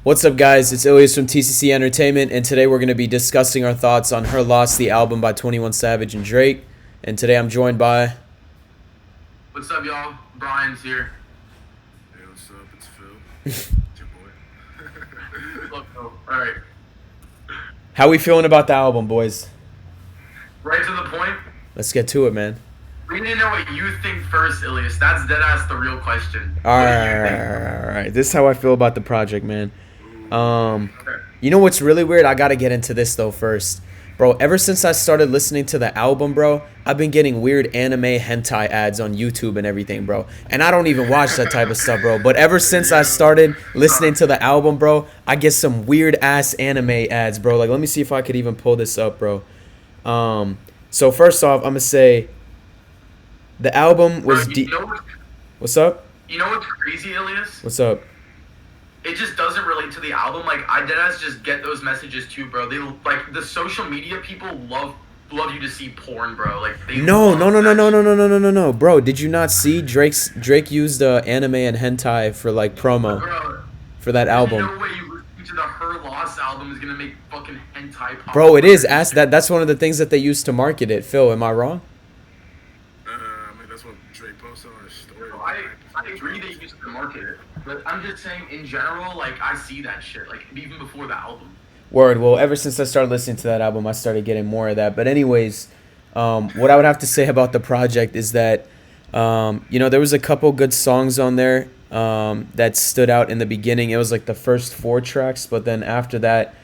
What's up, guys? It's Ilias from TCC Entertainment, and today we're going to be discussing our thoughts on Her Loss, the album by 21 Savage and Drake. And today I'm joined by... What's up, y'all? Brian's here. Hey, what's up? It's Phil. It's your boy. Look, oh, all right. How we feeling about the album, boys? Right to the point. Let's get to it, man. We need to know what you think first, Ilias. That's deadass the real question. All What do you think? right. This is how I feel about the project, man. Okay. You know what's really weird? I got to get into this, though, first. Bro, ever since I started listening to the album, bro, I've been getting weird anime hentai ads on YouTube and everything, bro. And I don't even watch that type of stuff, bro. But ever since I started listening to the album, bro, I get some weird-ass anime ads, bro. Like, let me see if I could even pull this up, bro. So first off, I'm going to say the album was... Bro, you know what, What's up? you know what's crazy, Ilias? What's up? It just doesn't relate to the album. Like, I deadass just get those messages too, bro. They like the social media people love you to see porn, bro. Like they No, love no, no, no, that no, shit. no, no, no, no, no, bro. Did you not see Drake used anime and hentai for like promo Bro, for that there's album? no way you listening to the Her Loss album is gonna make fucking hentai pop. Bro, it is. That's one of the things that they used to market it. Phil, am I wrong? I mean, that's what Drake posted on his story. Bro, I agree they used to market it, but I'm just saying in general, like I see that shit, like even before the album. Word. Well, ever since I started listening to that album, I started getting more of that. But anyways, what I would have to say about the project is that, there was a couple good songs on there that stood out in the beginning. It was like the first 4 tracks, but then after that,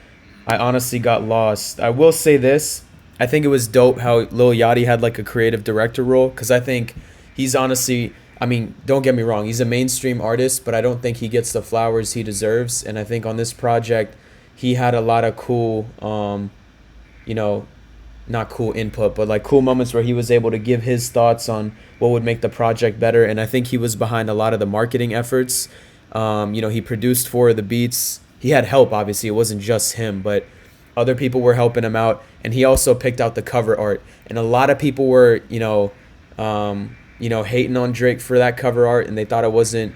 I honestly got lost. I will say this. I think it was dope how Lil Yachty had like a creative director role, because I think he's honestly... I mean, don't get me wrong. He's a mainstream artist, but I don't think he gets the flowers he deserves. And I think on this project, he had a lot of cool, not cool input, but like cool moments where he was able to give his thoughts on what would make the project better. And I think he was behind a lot of the marketing efforts. He produced 4 of the beats. He had help, obviously. It wasn't just him, but other people were helping him out. And he also picked out the cover art. And a lot of people were, hating on Drake for that cover art, and they thought it wasn't,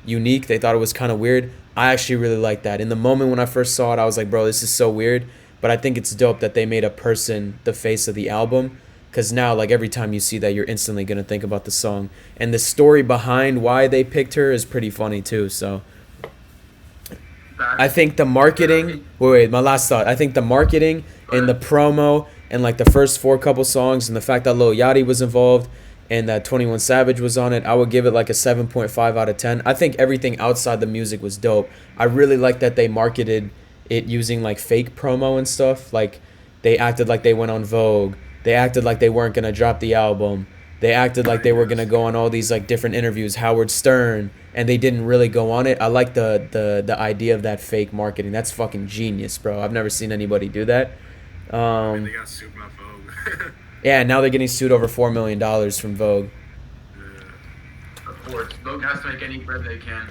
unique. They thought it was kind of weird. I actually really like that. In the moment when I first saw it, I was like, bro, this is so weird. But I think it's dope that they made a person the face of the album, because now, like, every time you see that, you're instantly going to think about the song. And the story behind why they picked her is pretty funny, too. So I think the marketing... Wait, my last thought. I think the marketing and the promo and, like, the first 4 couple songs and the fact that Lil Yachty was involved and that 21 Savage was on it, I would give it like a 7.5 out of 10. I think everything outside the music was dope. I really like that they marketed it using like fake promo and stuff. Like they acted like they went on Vogue. They acted like they weren't going to drop the album. They acted like they were going to go on all these like different interviews, Howard Stern, and they didn't really go on it. I like the idea of that fake marketing. That's fucking genius, bro. I've never seen anybody do that. I mean, they got sued by Vogue. Yeah, now they're getting sued over $4 million from Vogue. Yeah. Of course, Vogue has to make any bread they can.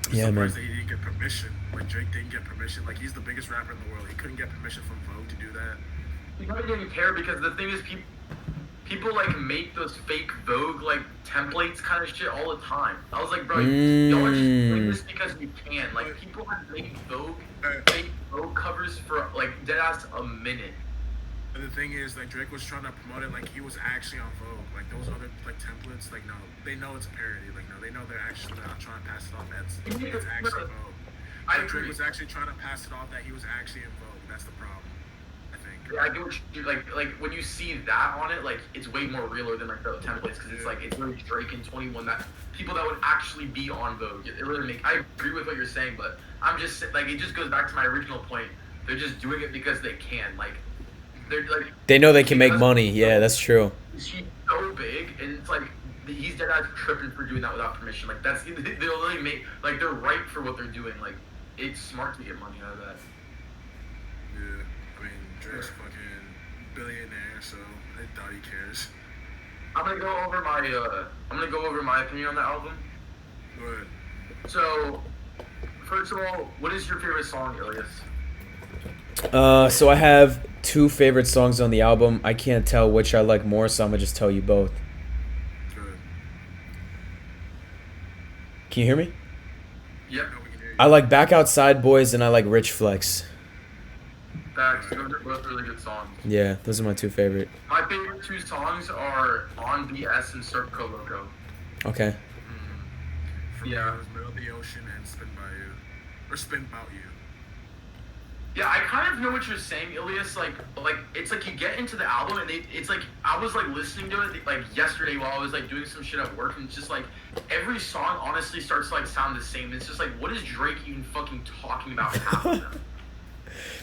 I'm Yeah, man. surprised that he didn't get permission. Like, Drake didn't get permission. Like, he's the biggest rapper in the world. He couldn't get permission from Vogue to do that. You probably didn't care because the thing is, people like make those fake Vogue like templates kind of shit all the time. I was like, bro, y'all are just doing this because you can. Like, people have made fake Vogue covers for like deadass a minute. And the thing is, like, Drake was trying to promote it like he was actually on Vogue. Like, those other, like, templates, like, no, they know it's a parody. Like, no, they know they're actually not trying to pass it off as it's actually Vogue. I Like, Drake agree. was actually trying to pass it off that he was actually in Vogue. That's the problem, I think. Yeah, I get what you like when you see that on it, like it's way more realer than like the templates because it's like it's really Drake and 21 that people that would actually be on Vogue. It really I agree with what you're saying, but I'm just like it just goes back to my original point. They're just doing it because they can. Like they're like They know they can make money. Yeah, that's true. she's so big, and it's like he's dead ass tripping for doing that without permission. Like that's they'll really make like they're right for what they're doing. Like it's smart to get money out of that. Yeah, I mean, Drake's a fucking billionaire, so I doubt he cares. I'm gonna go over my opinion on the album. Go ahead. So, first of all, what is your favorite song, Ilias? So I have 2 favorite songs on the album. I can't tell which I like more, so I'm gonna just tell you both. Good. Can you hear me? Yep. No, we can hear I like Back Outside Boys and I like Rich Flex. Facts. Those are both really good songs. Yeah, those are my two favorite. My favorite two songs are On BS and Circo Loco. Okay. For me, Yeah. it was Middle of the Ocean and Spin By You. Or Spin About You. Yeah, I kind of know what you're saying, Ilias. Like it's like you get into the album and it's like I was like listening to it like yesterday while I was like doing some shit at work, and it's just like every song honestly starts to like sound the same. It's just like, what is Drake even fucking talking about in half of them?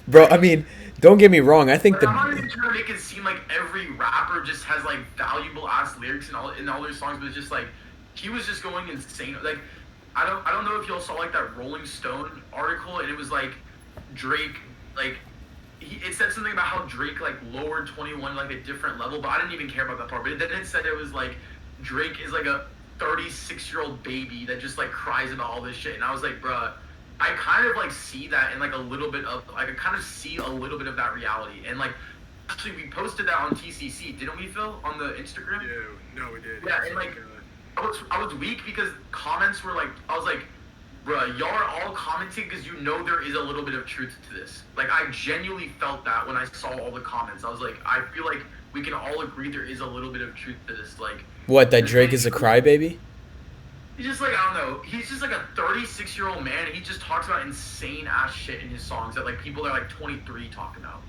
Bro, I mean, don't get me wrong. I think Like, I'm not the even trying to make it seem like every rapper just has like valuable ass lyrics in all their songs, but it's just like he was just going insane. Like I don't know if y'all saw like that Rolling Stone article, and it was like Drake like it said something about how Drake like lowered 21 like a different level, but I didn't even care about that part. But then it said it was like Drake is like a 36-year-old baby that just like cries about all this shit, and I was like, bruh. I kind of like see that in like a little bit of like I kind of see a little bit of that reality, and like actually we posted that on TCC, didn't we, Phil, on the Instagram? Yeah, no, we did. Yeah, and like I was weak because comments were like I was like, bruh, y'all are all commenting because you know there is a little bit of truth to this. Like I genuinely felt that when I saw all the comments. I was like, I feel like we can all agree there is a little bit of truth to this. Like what, that Drake is a crybaby? he's just like, I don't know, he's just like a 36-year-old man, and he just talks about insane ass shit in his songs that like people that are like 23 talk about.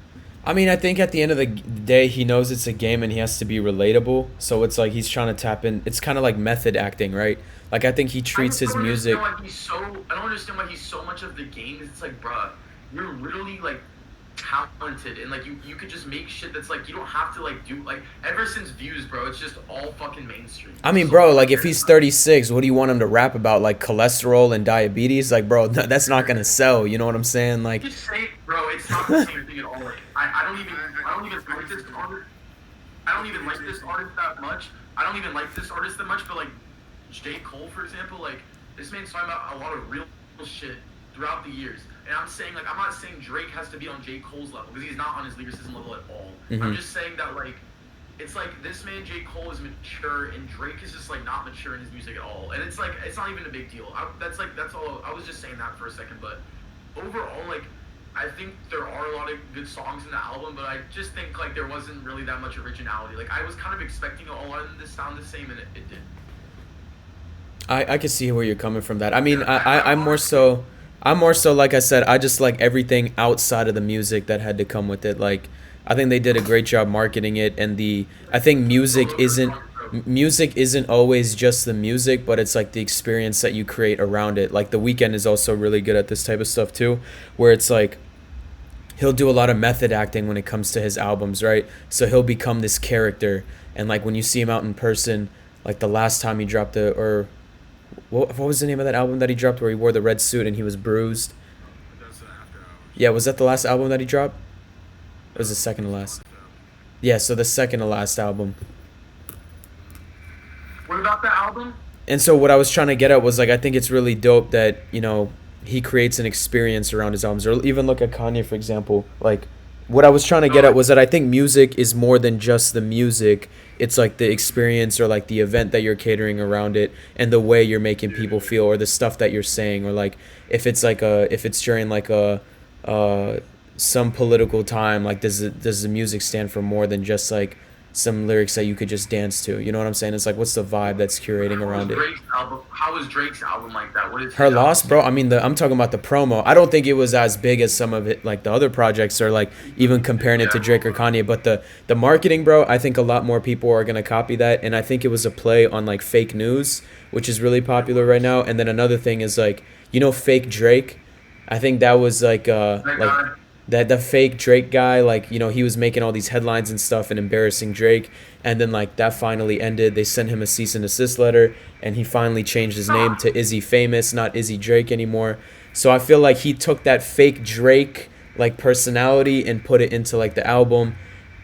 I mean, I think at the end of the day, he knows it's a game and he has to be relatable. So it's like he's trying to tap in. It's kind of like method acting, right? Like I think he treats his music. I don't understand why he's so much of the game. It's like, bruh, you're literally like talented, and like you could just make shit that's like you don't have to like do like ever since Views, bro. It's just all fucking mainstream. I mean, bro, like if he's 36, what do you want him to rap about? Like cholesterol and diabetes? Like, bro, that's not gonna sell. You know what I'm saying? Like, Just say, bro, it's not the same thing at all. Like, I don't even like this artist. I don't even like this artist that much. I don't even like this artist that much. But like J. Cole, for example, like this man's talking about a lot of real shit throughout the years. And I'm saying, like, I'm not saying Drake has to be on J. Cole's level, because he's not on his lyricism level at all. I'm just saying that, like, it's like this man, J. Cole, is mature, and Drake is just, like, not mature in his music at all. And it's, like, it's not even a big deal. That's all. I was just saying that for a second. But overall, like, I think there are a lot of good songs in the album, but I just think, like, there wasn't really that much originality. Like, I was kind of expecting a lot of them to sound the same, and it did. I can see where you're coming from that. I mean, I'm more so, like I said, I just like everything outside of the music that had to come with it. Like, I think they did a great job marketing it, and I think music isn't always just the music, but it's like the experience that you create around it. Like The Weeknd is also really good at this type of stuff too, where it's like he'll do a lot of method acting when it comes to his albums, right? So he'll become this character, and like when you see him out in person, like the last time he dropped what was the name of that album that he dropped where he wore the red suit and he was bruised? That's the After Hours. Yeah, was that the last album that he dropped? It was the second to last. Yeah, so the second to last album. What about the album? And so what I was trying to get at was like I think it's really dope that, you know, he creates an experience around his albums. Or even look at Kanye, for example. Like what I was trying to get at was that I think music is more than just the music. It's like the experience or like the event that you're catering around it, and the way you're making people feel, or the stuff that you're saying, or like if it's during like some political time, like does the music stand for more than just like some lyrics that you could just dance to? You know what I'm saying? It's like, what's the vibe that's curating around it? How was Drake's album like that? What is Her Loss, bro? I mean, I'm talking about the promo. I don't think it was as big as some of it, like the other projects, or like even comparing it to Drake or Kanye. But the marketing, bro, I think a lot more people are gonna copy that, and I think it was a play on like fake news, which is really popular right now. And then another thing is like, you know, fake Drake. I think that was like that the fake Drake guy, like, you know, he was making all these headlines and stuff and embarrassing Drake, and then like that finally ended. They sent him a cease and desist letter, and he finally changed his name to Izzy Famous, not Izzy Drake anymore. So I feel like he took that fake Drake like personality and put it into like the album.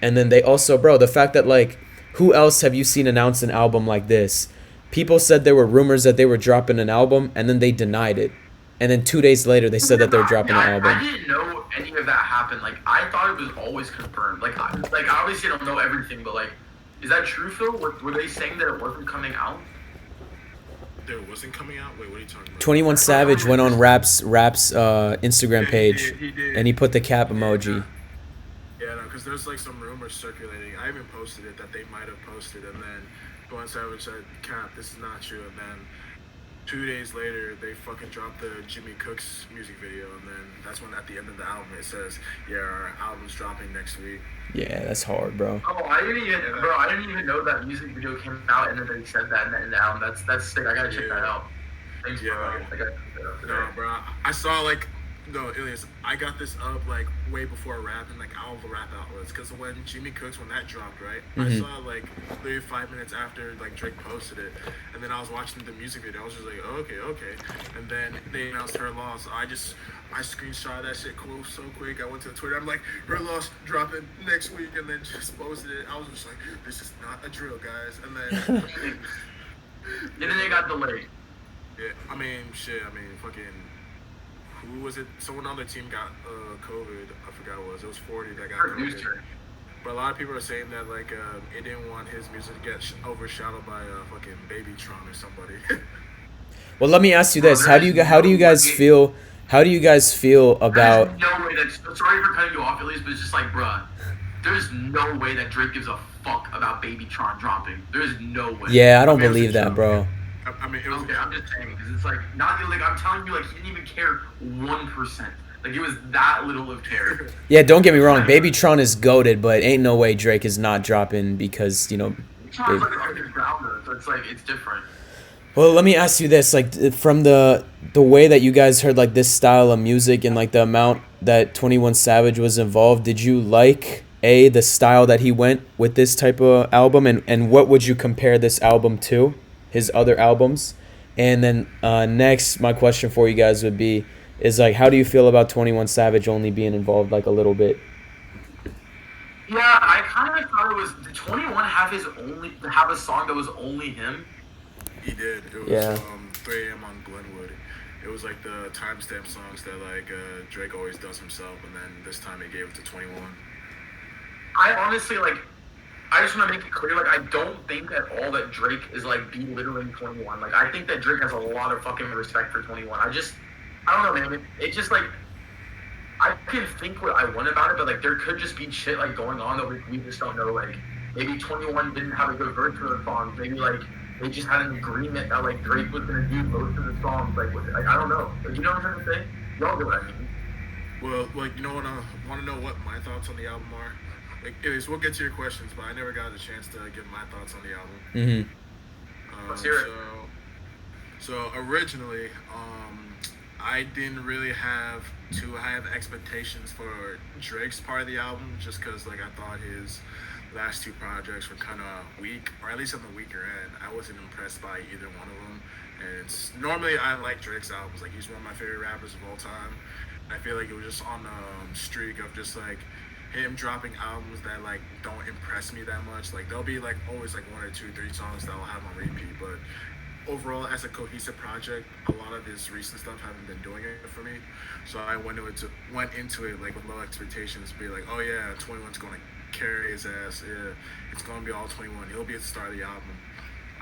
And then they also, bro, the fact that like, who else have you seen announce an album like this? People said there were rumors that they were dropping an album, and then they denied it. And then 2 days later, they said that they're dropping an album. I didn't know any of that happened. Like, I thought it was always confirmed. Like I obviously don't know everything, but like, is that true, Phil? Were they saying that it wasn't coming out? there wasn't coming out. Wait, what are you talking about? 21 Savage went on Rap's Instagram Yeah, page, he did. and he put the cap Yeah, emoji. yeah, no, because there's like some rumors circulating. I even posted it that they might have posted, and then One Savage said, "Cap, this is not true." And then 2 days later, they fucking dropped the Jimmy Cooks music video, and then that's when at the end of the album it says, "Yeah, our album's dropping next week." Yeah, that's hard, bro. Oh, I didn't even know that music video came out, and then they said that in the album. That's sick. I gotta check that out. Thanks, Yeah, bro. no. I gotta check that out today. No, bro. I saw like no, Ilias. I got this up like way before rap and like all the rap outlets. Cause when Jimmy Cooks when that dropped, right? I saw like literally 5 minutes after like Drake posted it, and then I was watching the music video. I was just like, oh, okay. And then they announced Her Loss. I screenshot that shit so quick. I went to Twitter. I'm like, Her Loss dropping next week, and then just posted it. I was just like, this is not a drill, guys. And then And then they got delayed. yeah, I mean, fucking. Who was it? Someone on the team got COVID. I forgot what it was. It was 40 that got COVID. Producer. But a lot of people are saying that like it didn't want his music to get overshadowed by fucking Baby Tron or somebody. Well, let me ask you this: how do you guys feel? How do you guys feel about? There's no way that. Sorry for cutting you off, Elise, but it's just like, bruh. There's no way that Drake gives a fuck about Baby Tron dropping. There's no way. Yeah, I don't mean, believe that, bro. I mean, it was. Okay, I'm just saying because it's like not like I'm telling you, like he didn't even care 1%. Like it was that little of care. Yeah, don't get me wrong. Baby Tron is goated, but ain't no way Drake is not dropping because Tron's like an undergrounder, so it's like it's different. Well, let me ask you this: like from the way that you guys heard like this style of music and like the amount that 21 Savage was involved, did you like the style that he went with this type of album, and what would you compare this album to, his other albums? And then next, my question for you guys would be, is like, how do you feel about 21 Savage only being involved like a little bit? Yeah, I kind of thought it was. Did 21 have a song that was only him? He did. It was Yeah. 3 a.m. on Glenwood. It was like the timestamp songs that like Drake always does himself, and then this time he gave it to 21. I honestly I just want to make it clear, like, I don't think at all that Drake is like belittling 21. Like, I think that Drake has a lot of fucking respect for 21. I don't know, man. It just like, I can think what I want about it, but like, there could just be shit like going on that we just don't know. Like, maybe 21 didn't have a good verse for the songs. Maybe like they just had an agreement that like Drake was gonna do most of the songs. Like I don't know. Like, you know what I'm trying to say? Y'all get what I mean. Well, like you know what? I want to know what my thoughts on the album are. Like, anyways, we'll get to your questions, but I never got a chance to give my thoughts on the album. Mm-hmm. Let's hear it. So originally, I didn't really have too high of expectations for Drake's part of the album, just because like I thought his last 2 projects were kind of weak, or at least on the weaker end. I wasn't impressed by either one of them. And normally I like Drake's albums. Like, he's one of my favorite rappers of all time. I feel like it was just on a streak of just like him dropping albums that like don't impress me that much. Like, there'll be like always like 1 or 2, 3 songs that I'll have on repeat, but overall as a cohesive project, a lot of his recent stuff haven't been doing it for me. So I went into it like with low expectations, be like, oh yeah, 21's gonna carry his ass. Yeah, it's gonna be all 21. He'll be at the start of the album.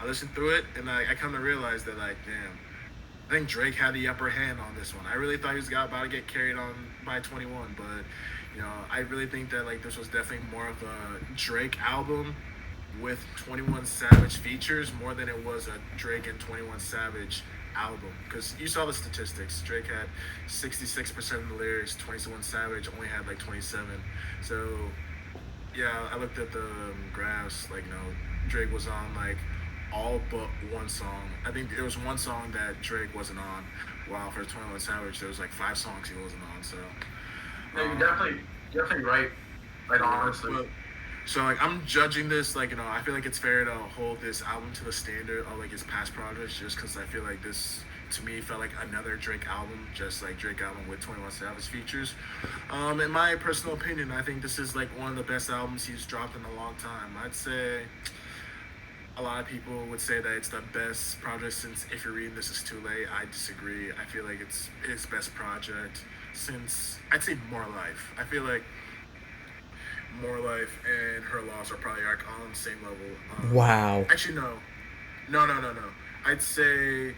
I listened through it and I kind of realized that like, damn, I think Drake had the upper hand on this one. I really thought he was about to get carried on by 21, but I really think that like this was definitely more of a Drake album with 21 Savage features more than it was a Drake and 21 Savage album. Because you saw the statistics. Drake had 66% of the lyrics. 21 Savage only had like 27. So yeah, I looked at the graphs. Like Drake was on like all but one song. I think there was one song that Drake wasn't on, while for 21 Savage there was like 5 songs he wasn't on. So Yeah, you're definitely right. Like, honestly. But, so like I'm judging this like I feel like it's fair to hold this album to the standard of like his past projects, just because I feel like this to me felt like another Drake album, just like Drake album with 21 Savage features. In my personal opinion, I think this is like one of the best albums he's dropped in a long time. I'd say a lot of people would say that it's the best project since If You're Reading This Is Too Late. I disagree. I feel like it's his best project since, I'd say, More Life. I feel like More Life and Her Loss are probably like on the same level. Wow. Actually, no. I'd say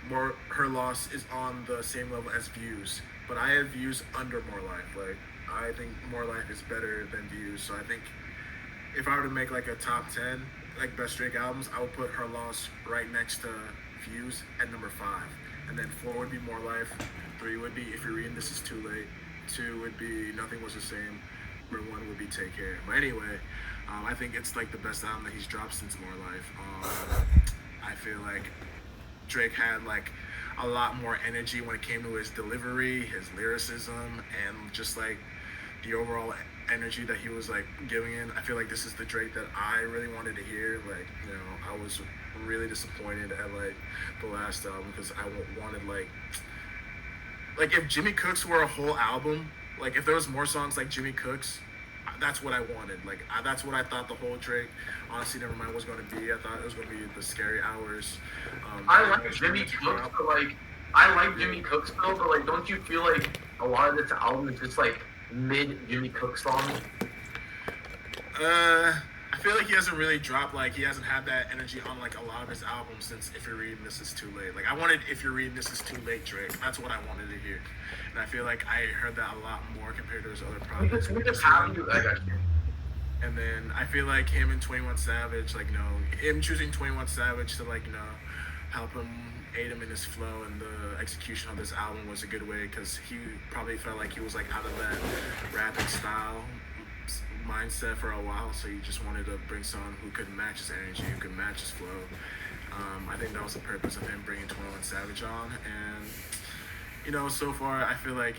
more her loss is on the same level as Views, but I have Views under More Life. Like I think More Life is better than Views, so I think if I were to make like a top 10 like best Drake albums, I would put Her Loss right next to Views at number 5, and then 4 would be More Life, 3 would be If You're Reading This Is Too Late, 2 would be Nothing Was the Same, number 1 would be Take Care. But anyway, I think it's like the best album that he's dropped since More Life. I feel like Drake had like a lot more energy when it came to his delivery, his lyricism, and just like the overall energy that he was like giving in. I feel like this is the Drake that I really wanted to hear. Like, you know, I was really disappointed at like the last album because I wanted like if Jimmy Cooks were a whole album, like if there was more songs like Jimmy Cooks, that's what I wanted. Like that's what I thought the whole Drake Honestly Nevermind was going to be. I thought it was going to be the Scary Hours. I like Jimmy Cooks, but like I like Jimmy Cooks though, but like don't you feel like a lot of this album is just like mid Jimmy Cook songs? I feel like he hasn't really dropped, like he hasn't had that energy on like a lot of his albums since If You're Reading This Is Too Late. Like I wanted If You're Reading This Is Too Late Drake. That's what I wanted to hear. And I feel like I heard that a lot more compared to his other projects. We just have to, I got you. And then I feel like him and 21 Savage, like, you know, him choosing 21 Savage to, like, you know, help him, aid him in his flow and the execution of this album was a good way because he probably felt like he was, like, out of that rapping style mindset for a while. So he just wanted to bring someone who could match his energy, who could match his flow. I think that was the purpose of him bringing 21 Savage on. And, you know, so far I feel like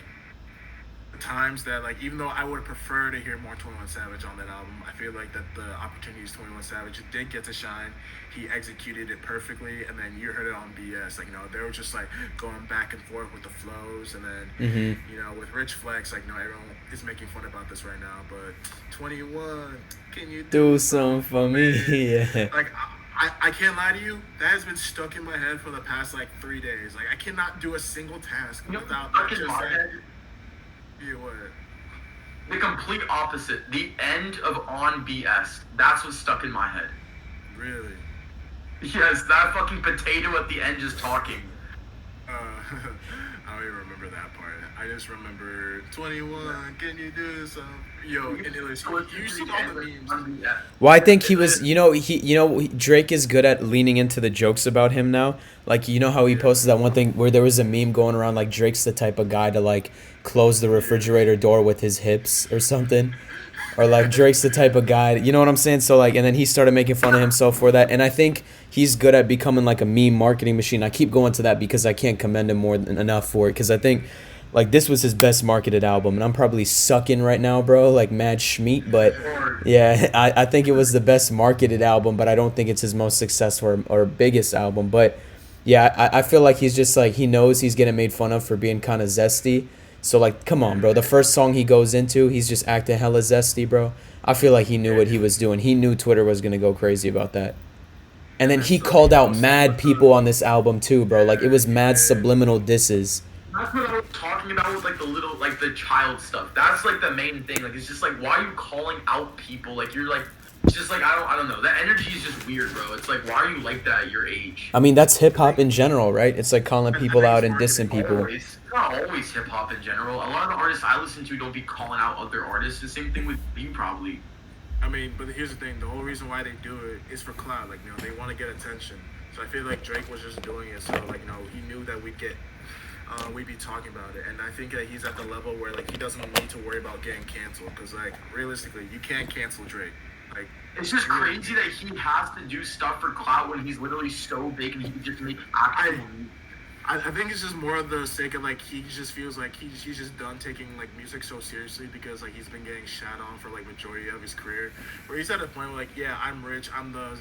times that, like, even though I would prefer to hear more 21 Savage on that album, I feel like that the opportunities 21 Savage did get to shine. He executed it perfectly, and then you heard it on BS. Like, you know, they were just, like, going back and forth with the flows, and then, you know, with Rich Flex, like, you know, everyone is making fun about this right now, but 21, can you Do something for me? Yeah. Like, I can't lie to you, that has been stuck in my head for the past, like, 3 days. Like, I cannot do a single task without that just, like... Yeah, what? The complete opposite. The end of On BS. That's what's stuck in my head. Really? Yes, that fucking potato at the end just talking. I don't even remember that part. I just remember 21. Can you do something? Yo, and it was, you see all the memes. Well, I think he was, Drake is good at leaning into the jokes about him now. Like, you know how he posted that one thing where there was a meme going around, like, Drake's the type of guy to, like, close the refrigerator door with his hips or something. Or, like, Drake's the type of guy, you know what I'm saying? So, like, and then he started making fun of himself for that. And I think he's good at becoming, like, a meme marketing machine. I keep going to that because I can't commend him more than enough for it. Because I think, like, this was his best marketed album. And I'm probably sucking right now, bro, like mad schmeat. But, yeah, I think it was the best marketed album. But I don't think it's his most successful or biggest album. But, yeah, I feel like he's just, like, he knows he's getting made fun of for being kind of zesty. So, like, come on, bro. The first song he goes into, he's just acting hella zesty, bro. I feel like he knew what he was doing. He knew Twitter was going to go crazy about that. And then he called out mad people on this album, too, bro. Like, it was mad subliminal disses. That's what I was talking about with, like, the little, like, the child stuff. That's, like, the main thing. Like, it's just, like, why are you calling out people? Like, you're, like, it's just, like, I don't know. That energy is just weird, bro. It's, like, why are you like that at your age? I mean, that's hip-hop in general, right? It's, like, calling people out and dissing people. It's not always hip-hop in general. A lot of the artists I listen to don't be calling out other artists. The same thing with you, probably. I mean, but here's the thing. The whole reason why they do it is for clout. Like, you know, they want to get attention. So I feel like Drake was just doing it. So, like, you know, he knew that we'd be talking about it. And I think that he's at the level where, like, he doesn't need to worry about getting canceled. Because, like, realistically, you can't cancel Drake. Like, it's just crazy that he has to do stuff for clout when he's literally so big and he can just make actual I think it's just more of the sake of, like, he just feels like he's just done taking, like, music so seriously because, like, he's been getting shat on for, like, majority of his career. Where he's at a point where, like, yeah, I'm rich, I'm the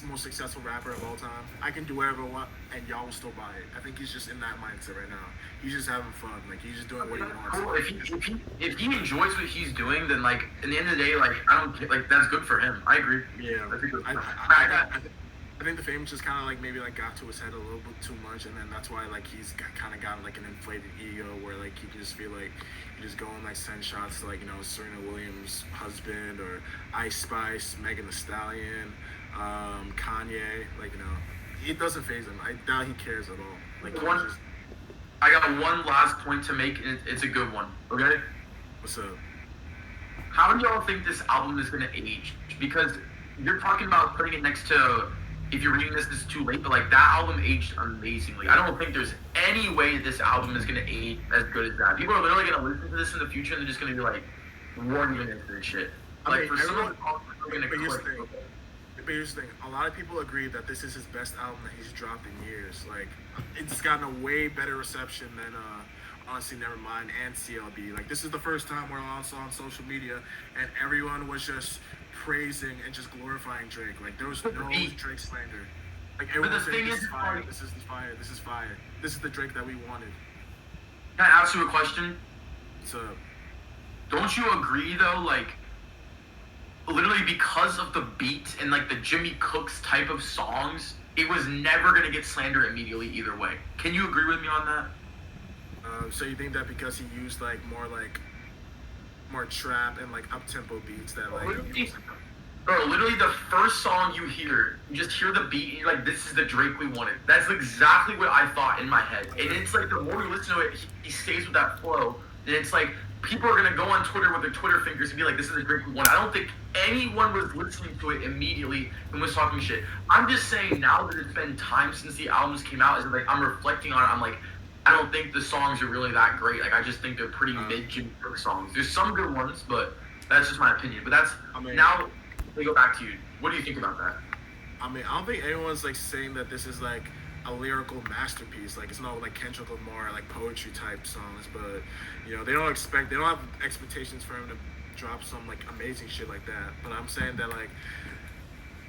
most successful rapper of all time. I can do whatever I want, and y'all will still buy it. I think he's just in that mindset right now. He's just having fun. Like, he's just doing what he wants. If he enjoys what he's doing, then, like, in the end of the day, like, I don't like that's good for him. I agree. Yeah. I think the fame just kind of, like, maybe, like, got to his head a little bit too much, and then that's why, like, he's kind of got, like, an inflated ego where, like, he can just feel like he just go and, like, send shots to, like, you know, Serena Williams' husband or Ice Spice, Megan Thee Stallion, Kanye, like, you know, it doesn't phase him. I doubt he cares at all. Like, he One, just, I got one last point to make, and it's a good one. Okay. what's up? How do y'all think this album is gonna age? Because you're talking about putting it next to, if you're reading this is too late, but like that album aged amazingly. I don't think there's any way this album is gonna age as good as that. People are literally gonna listen to this in the future and they're just gonna be like, "What even is this shit?" I Like mean, for some of everyone, the songs, they're gonna but here's the click. thing. But here's the thing. A lot of people agree that this is his best album that he's dropped in years. Like, it's gotten a way better reception than honestly Nevermind and CLB. Like, this is the first time we're also on social media and everyone was just praising and just glorifying Drake. Like, there was no Drake slander. Like, everyone was saying, "This is fire. This is fire. This is fire. This is the Drake that we wanted." Can I ask you a question? So, Don't you agree though? Like, literally because of the beat and like the Jimmy Cooks type of songs, it was never gonna get slander immediately either way. Can you agree with me on that? so you think that because he used like more trap and like up tempo beats that like Bro, literally the first song you hear, you just hear the beat and you're like, this is the Drake we wanted. That's exactly what I thought in my head. And it's like the more you listen to it, he stays with that flow. And it's like people are gonna go on Twitter with their Twitter fingers and be like, this is the Drake we wanted. I don't think anyone was listening to it immediately and was talking shit. I'm just saying now that it's been time since the albums came out, is like I'm reflecting on it, I'm like, I don't think the songs are really that great. Like I just think they're pretty mid Jimmy Cook songs. There's some good ones, but that's just my opinion. But that's now let me go back to you. What do you think about that? I mean, I don't think anyone's like saying that this is like a lyrical masterpiece. Like it's not like Kendrick Lamar like poetry type songs, but you know they don't have expectations for him to drop some like amazing shit like that. But I'm saying that like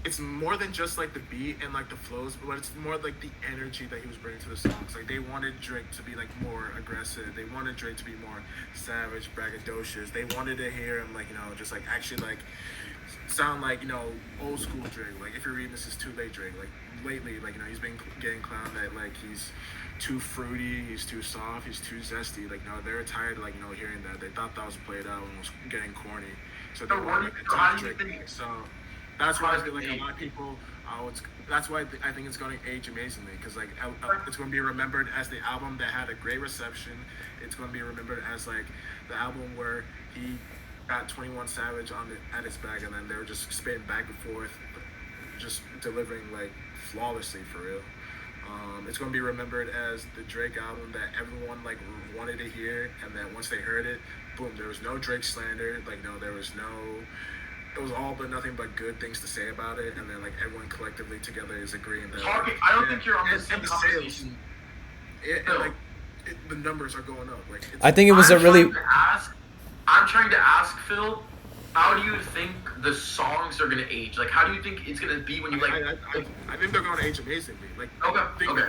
it's more than just like the beat and like the flows, but it's more like the energy that he was bringing to the songs. Like they wanted Drake to be like more aggressive. They wanted Drake to be more savage, braggadocious. They wanted to hear him like just like actually like sound like old school Drake. Like if you're reading This Is Too Late Drake, like lately like he's been getting clowned that like he's too fruity, he's too soft, he's too zesty. Like they're tired of like hearing that. They thought that was played out and was getting corny, so they wanted to touch Drake. So that's why I feel like a lot of people. That's why I think it's going to age amazingly because like it's going to be remembered as the album that had a great reception. It's going to be remembered as like the album where he got 21 Savage at his back, and then they were just spitting back and forth, just delivering like flawlessly for real. It's going to be remembered as the Drake album that everyone like wanted to hear, and then once they heard it, boom, there was no Drake slander. Like there was no. It was all but nothing but good things to say about it, and then like everyone collectively together is agreeing that. I don't think you're on the same conversation. The numbers are going up. Like I think it was a really. I'm trying to ask Phil, how do you think the songs are gonna age? Like, how do you think it's gonna be when you like? I think they're going to age amazingly. Like okay.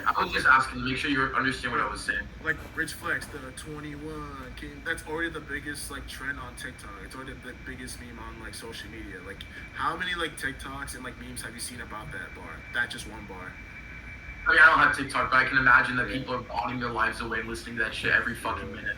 I was just asking to make sure you understand what I was saying. Like Rich Flex, the 21 King, that's already the biggest like trend on TikTok. It's already the biggest meme on like social media. Like, how many like TikToks and like memes have you seen about that bar? That just one bar. I mean, I don't have TikTok, but I can imagine that people are bawling their lives away listening to that shit every fucking minute.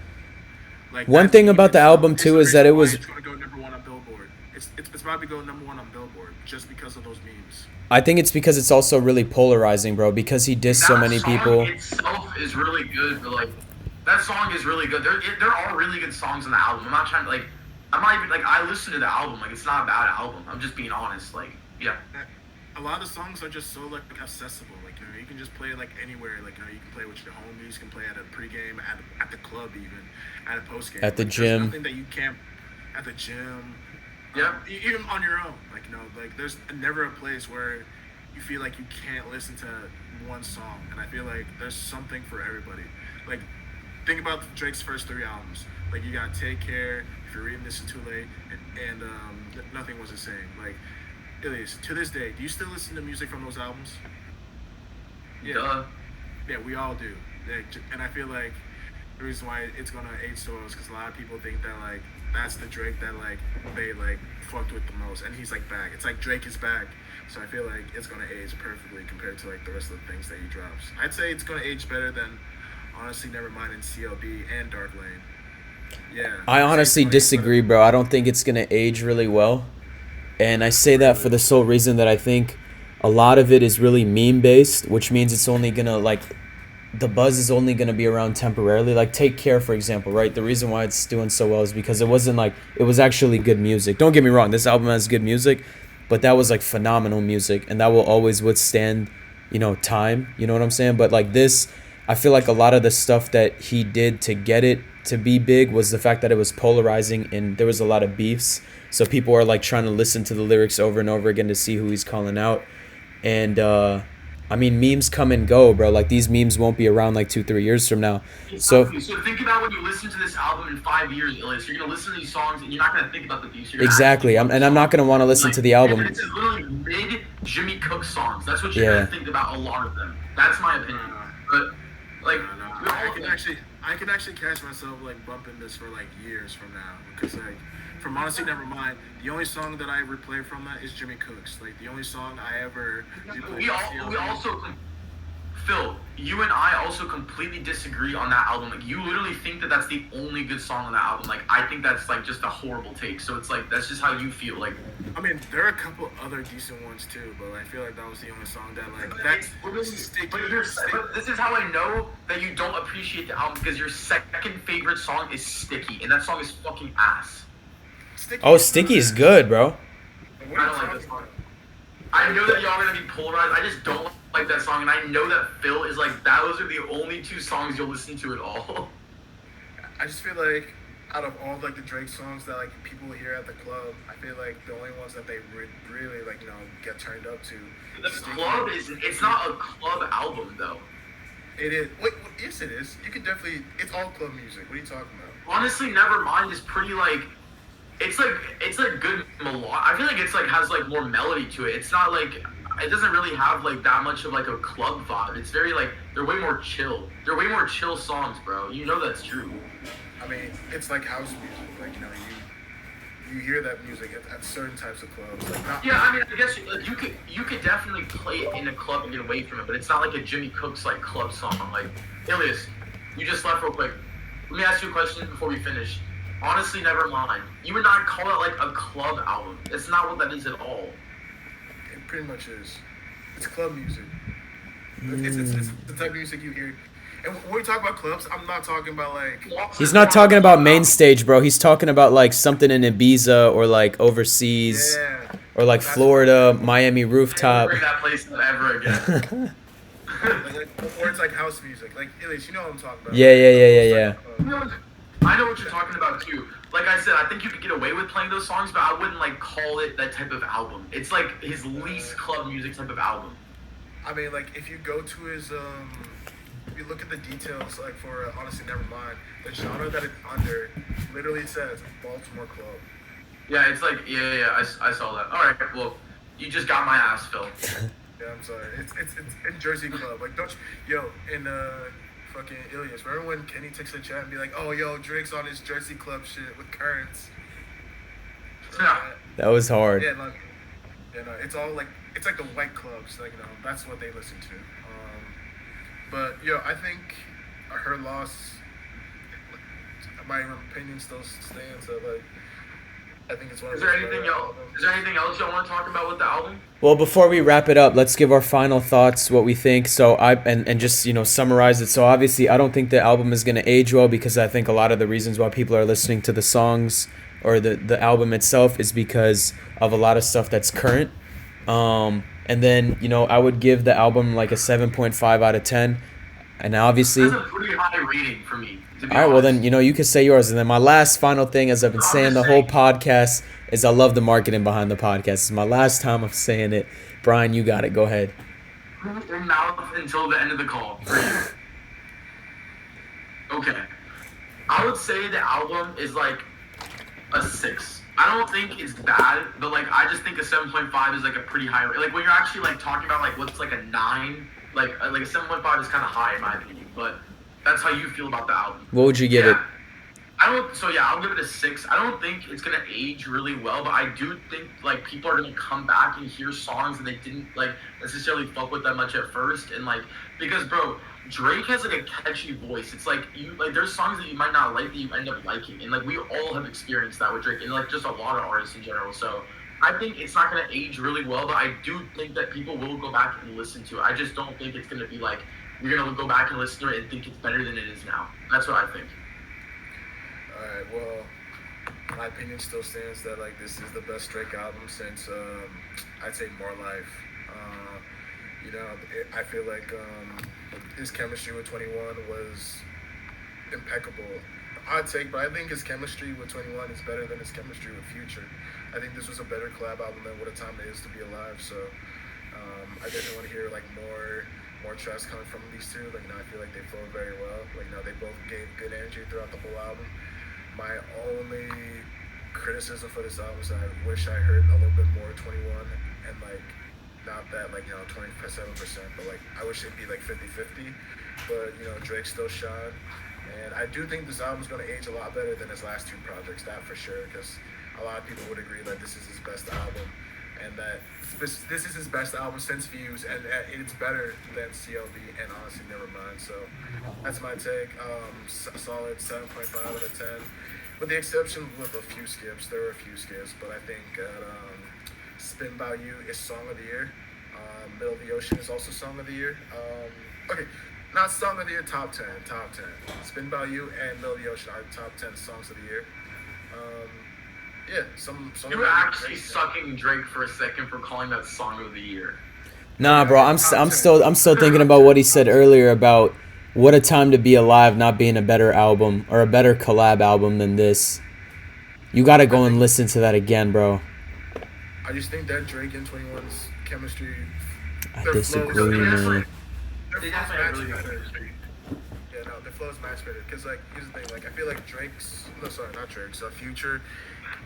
Like one thing about the album too is that it was. It's going to go number one on Billboard. It's about to go number one on Billboard just because of those memes. I think it's because it's also really polarizing, bro. Because he dissed so many people. That song itself is really good, but like that song is really good. There are really good songs on the album. I'm not trying to like. I'm not even like I listen to the album. Like it's not a bad album. I'm just being honest. Like yeah. A lot of the songs are just so like accessible. Like you can just play it like anywhere. Like you can play with your homies. You can play at a pregame, at the club, even at a postgame. At the like, gym. There's nothing that you can't at the gym. Yeah. Even on your own. Like like there's never a place where you feel like you can't listen to one song. And I feel like there's something for everybody. Like think about Drake's first 3 albums. Like you got Take Care. If you're reading This Is Too Late, and Nothing Was the Same. Like. Elias, to this day, do you still listen to music from those albums? Yeah. Duh. Yeah, we all do. And I feel like the reason why it's gonna age so well is because a lot of people think that like that's the Drake that like they like fucked with the most, and he's like back. It's like Drake is back, so I feel like it's gonna age perfectly compared to like the rest of the things that he drops. I'd say it's gonna age better than honestly Nevermind and CLB and Dark Lane. Yeah. I honestly disagree, bro. I don't think it's gonna age really well. And I say that for the sole reason that I think a lot of it is really meme based, which means it's only gonna like the buzz is only gonna be around temporarily. Like Take Care, for example, right? The reason why it's doing so well is because it wasn't like it was actually good music. Don't get me wrong, this album has good music, but that was like phenomenal music, and that will always withstand, time. You know what I'm saying? But like this, I feel like a lot of the stuff that he did to get it to be big was the fact that it was polarizing and there was a lot of beefs. So people are like trying to listen to the lyrics over and over again to see who he's calling out. And I mean, memes come and go, bro. Like these memes won't be around like 2-3 years from now. So Exactly. So think about when you listen to this album in 5 years, Elias. You're gonna listen to these songs and you're not gonna think about the beats. You're gonna exactly, I'm not gonna want to listen to the and album. this is literally mid Jimmy Cook songs. That's what you're Yeah. gonna think about a lot of them. That's my opinion. But like, No, we all I can actually catch myself like bumping this for like years from now because like from honestly Nevermind, the only song that I ever play from that is Jimmy Cook's. Like the only song I ever we also Phil, you and I also completely disagree on that album. Like, you literally think that that's the only good song on that album. Like, I think that's like just a horrible take. So it's like that's just how you feel. Like, I mean, there are a couple other decent ones too, but I feel like that was the only song that like that's sticky. but this is how I know that you don't appreciate the album because your second favorite song is Sticky, and that song is fucking ass. Oh, Sticky is good, bro. I don't like this song. I know that y'all are gonna be polarized. I just don't like that song, and I know that Phil is like, those are the only two songs you'll listen to at all. I just feel like out of all like the Drake songs that like people hear at the club, I feel like the only ones that they really like get turned up to. The club it's not a club album though. It is. Wait, yes, it is. You can definitely. It's all club music. What are you talking about? Honestly, Nevermind is pretty like. It's like good I feel like it's like has like more melody to it. It's not like it doesn't really have like that much of like a club vibe. It's very like they're way more chill. They're way more chill songs, bro. You know that's true. I mean, it's like house music. Like you hear that music at certain types of clubs. Like not. Yeah, I mean, I guess like, you could definitely play it in a club and get away from it, but it's not like a Jimmy Cook's like club song. Like, Ilias, you just left real quick. Let me ask you a question before we finish. Honestly, Nevermind. You would not call it like a club album. It's not what that is at all. It pretty much is. It's club music. It's the type of music you hear. And when we talk about clubs, I'm not talking about like. He's not talking about main stage, bro. He's talking about like something in Ibiza or like overseas, or like Florida, Miami rooftop. Bring that place up ever again. Or it's like house music. Like, Ilias, you know what I'm talking about. Yeah. I know what you're talking about too. Like I said, I think you could get away with playing those songs, but I wouldn't like call it that type of album. It's like his least club music type of album. I mean, like if you go to his if you look at the details, like for Honestly Nevermind, the genre that it's under literally says Baltimore Club. Yeah, it's like I saw that. All right, well, you just got my ass, Phil. Yeah, I'm sorry. It's in Jersey Club. Like don't in fucking Ilias. Remember when Kenny takes a chat and be like, "Oh, yo, Drake's on his Jersey Club shit with Currents." Yeah. That was hard. Yeah, like, it's all like it's like the white clubs. Like that's what they listen to. But I think her loss, my opinion still stands. So like, I think it's one. Is there anything else? Is there anything else y'all want to talk about with the album? Well, before we wrap it up, let's give our final thoughts, what we think. So and just summarize it. So obviously, I don't think the album is gonna age well because I think a lot of the reasons why people are listening to the songs or the album itself is because of a lot of stuff that's current. And then I would give the album like a 7.5 out of 10. And obviously, That's a pretty high rating for me. To be all right, well honest. then you can say yours. And then my last final thing, as I've been saying the whole podcast, is I love the marketing behind the podcast. It's my last time of saying it. Brian, you got it. Go ahead. Your mouth until the end of the call. For you. Okay. I would say the album is like a 6. I don't think it's bad, but like I just think a 7.5 is like a pretty high. Like when you're actually like talking about like what's like a 9, like a 7.5 is kind of high in my opinion. But that's how you feel about the album. What would you give it? I'll give it a 6. I don't think it's gonna age really well, but I do think like people are gonna come back and hear songs and they didn't like necessarily fuck with that much at first, and like because bro, Drake has like a catchy voice. It's like there's songs that you might not like that you end up liking, and like we all have experienced that with Drake, and like just a lot of artists in general. So I think it's not gonna age really well, but I do think that people will go back and listen to it. I just don't think it's gonna be like you're gonna go back and listen to it and think it's better than it is now. That's what I think. All right, well, my opinion still stands that like this is the best Drake album since I'd say More Life. I feel like his chemistry with 21 was impeccable. Odd take, but I think his chemistry with 21 is better than his chemistry with Future. I think this was a better collab album than What a Time It Is to Be Alive. So I definitely want to hear like more tracks coming from these two. Like, I feel like they flow very well. Like, they both gave good energy throughout the whole album. My only criticism for this album is I wish I heard a little bit more 21 and like not that like 27%, but like I wish it'd be like 50-50. But Drake still shine, and I do think this album's gonna age a lot better than his last two projects. That for sure, because a lot of people would agree that this is his best album, and that this is his best album since Views, and it's better than CLB and Honestly Nevermind. So that's my take. Solid 7.5 out of 10. With the exception of a few skips, there were a few skips, but I think Spin By You is Song of the Year. Middle of the Ocean is also Song of the Year. Okay, not Song of the Year, top 10. Spin By You and Middle of the Ocean are top 10 songs of the year. Some You were actually sucking Drake for a second for calling that Song of the Year. Nah, bro, I'm still thinking about what he said earlier about What a Time to Be Alive not being a better album or a better collab album than this. You gotta go and listen to that again, bro. I just think that Drake and 21's chemistry. I their disagree, flows- man. They Their flows definitely have match really good better. chemistry. Yeah, no, their flows match better. Cause like, here's the thing. Like, I feel like not Drake's. Future.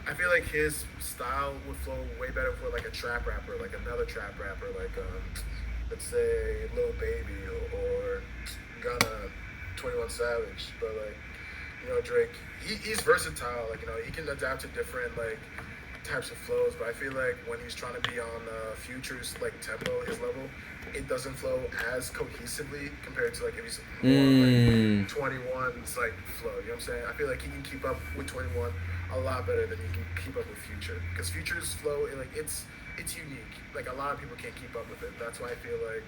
I feel like his style would flow way better for like a trap rapper, like another trap rapper, like let's say Lil Baby or Gunna, 21 Savage. But like, Drake, he's versatile. Like, he can adapt to different like types of flows. But I feel like when he's trying to be on Future's like tempo, his level, it doesn't flow as cohesively compared to like if he's more like 21's like flow. You know what I'm saying? I feel like he can keep up with 21 a lot better than he can keep up with Future, because Future's flow, it's unique. Like, a lot of people can't keep up with it. That's why I feel like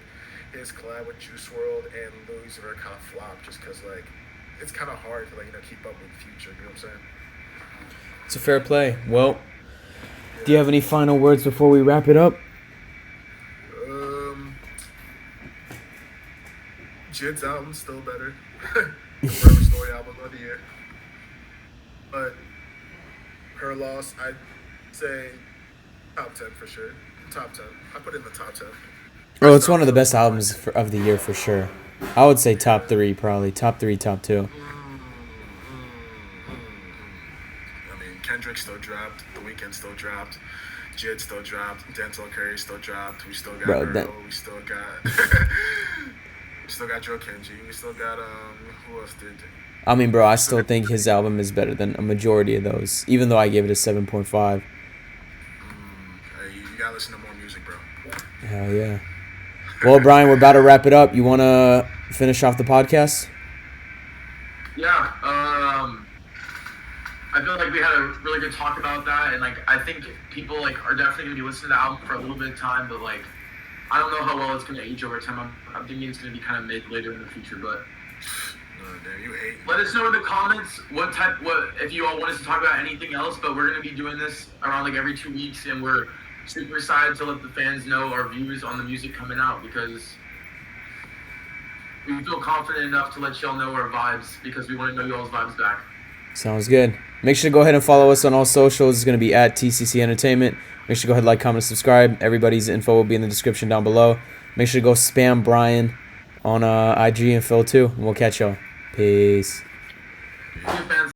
his collab with Juice WRLD and Louis are kind of flop, just because like it's kind of hard to keep up with Future. You know what I'm saying? It's a fair play. Well, do you have any final words before we wrap it up? Jid's album's still better. Forever Story album of the year. But Her Loss, I'd say top 10 for sure. Top 10. I put it in the top 10. Oh, it's one of the best albums of the year for sure. I would say top 3 probably. Top 3, top 2. I mean, Kendrick still dropped. The Weeknd still dropped. Jid still dropped. Denzel Curry still dropped. We still got Earl. We still got... We still got Joe Kenji. We still got who else did? I mean, bro, I still think his album is better than a majority of those, even though I gave it a 7.5. You gotta listen to more music, bro. Hell yeah. Well, Brian, we're about to wrap it up. You want to finish off the podcast? Yeah. I feel like we had a really good talk about that, and like I think people are definitely gonna be listening to the album for a little bit of time, but like I don't know how well it's gonna age over time. I'm thinking it's gonna be kind of later in the future, but. Damn, you hate. Let us know in the comments what if you all want us to talk about anything else, but we're gonna be doing this around like every 2 weeks, and we're super excited to let the fans know our views on the music coming out, because we feel confident enough to let y'all know our vibes, because we want to know y'all's vibes back. Sounds good. Make sure to go ahead and follow us on all socials. It's going to be at TCC Entertainment. Make sure to go ahead, like, comment, subscribe. Everybody's info will be in the description down below. Make sure to go spam Brian on IG and Phil too. And we'll catch y'all. Peace. Get back.